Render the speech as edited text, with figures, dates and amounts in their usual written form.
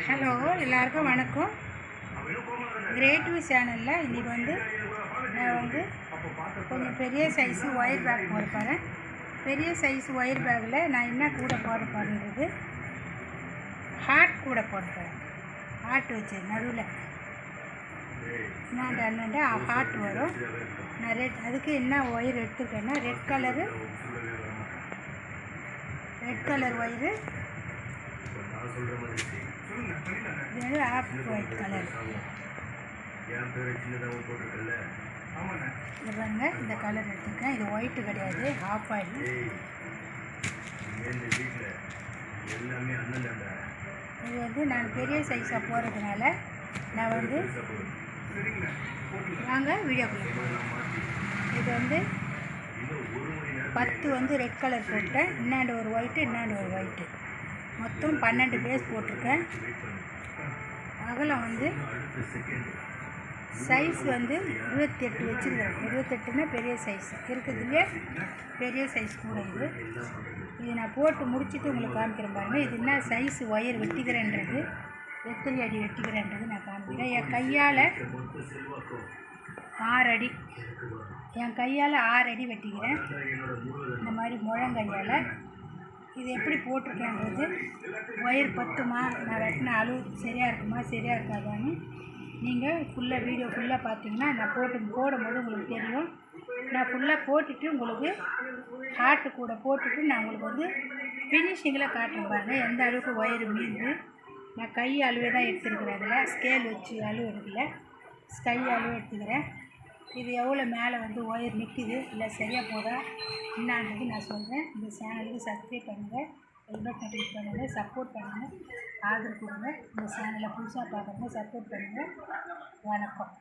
Hello, எல்லாருக்கும் வணக்கம். Creative சேனலில் இன்றைக்கி நான் கொஞ்சம் பெரிய சைஸு ஒயர் பேக் போட போகிறேன். பெரிய சைஸ் ஒயர் பேக்கில் நான் என்ன கூட போட போகிறேன்றது ஹார்ட் கூட போட போகிறேன். ஹார்ட் வச்சு நடுவில் என்னண்டு ஹார்ட் வரும். நான் அதுக்கு என்ன ஒயர் எடுத்துருக்கேன்னா ரெட் கலர் ஒயரு, இது ஆப் ஒயிட் கலர். இது இந்த கலர் எடுத்துருக்கேன். இது ஒயிட்டு கிடையாது, ஆஃப் ஆயில். இது நான் பெரிய சைஸாக போகிறதுனால நான் வாங்க வீடியோக்குள்ள. இது 10 ரெட் கலர் போட்டேன். இன்னாண்டு ஒரு ஒயிட்டு, இன்னாண்டு ஒரு ஒயிட்டு, மொத்தம் 12 பேஸ் போட்டிருக்கேன். அகலம் சைஸ் 28 வச்சுருக்கேன். 28னா பெரிய சைஸ் இருக்கிறதுலே பெரிய சைஸ் கூட. இது நான் போட்டு முடிச்சுட்டு உங்களுக்கு காமிக்கிறேன் பாருங்கள். இது என்ன சைஸ் ஒயர் வெட்டிக்கிறேன்றது, எத்தனை அடி வெட்டிக்கிறேன்றது நான் காமிக்கிறேன். என் கையால் 6 அடி, என் கையால் 6 அடி வெட்டிக்கிறேன். இந்த மாதிரி முழங்கையால். இது எப்படி போட்டிருக்கேன்றது, ஒயர் பத்துமா, நான் வெட்டின அளவு சரியாக இருக்குமா சரியாக இருக்காதான்னு நீங்கள் வீடியோ ஃபுல்லாக பார்த்தீங்கன்னா நான் போடும்போது உங்களுக்கு தெரியும். நான் ஃபுல்லாக போட்டுட்டு உங்களுக்கு ஹார்ட்டு கூட போட்டுட்டு நான் உங்களுக்கு ஃபினிஷிங்கில் காட்டுறேன் பாருங்கள். எந்த அளவுக்கு ஒயர் மீந்து நான் கை அளவே தான் எடுத்துருக்கிறேன். அதில் ஸ்கேல் வச்சு அளவு எடுக்கல, கை அளவு எடுத்துக்கிறேன். இது எவ்வளோ மேலே ஒயர் நிற்குது இல்லை சரியாக போதா என்னான்றது நான் சொல்கிறேன். இந்த சேனலுக்கு சப்ஸ்கிரைப் பண்ணுங்கள், பெல் பட்டனை கிளிக் பண்ணுங்கள், சப்போர்ட் பண்ணுங்கள், ஆதரவு கொடுங்க. இந்த சேனலை புதுசாக பார்க்குறவங்க சப்போர்ட் பண்ணுங்கள். வணக்கம்.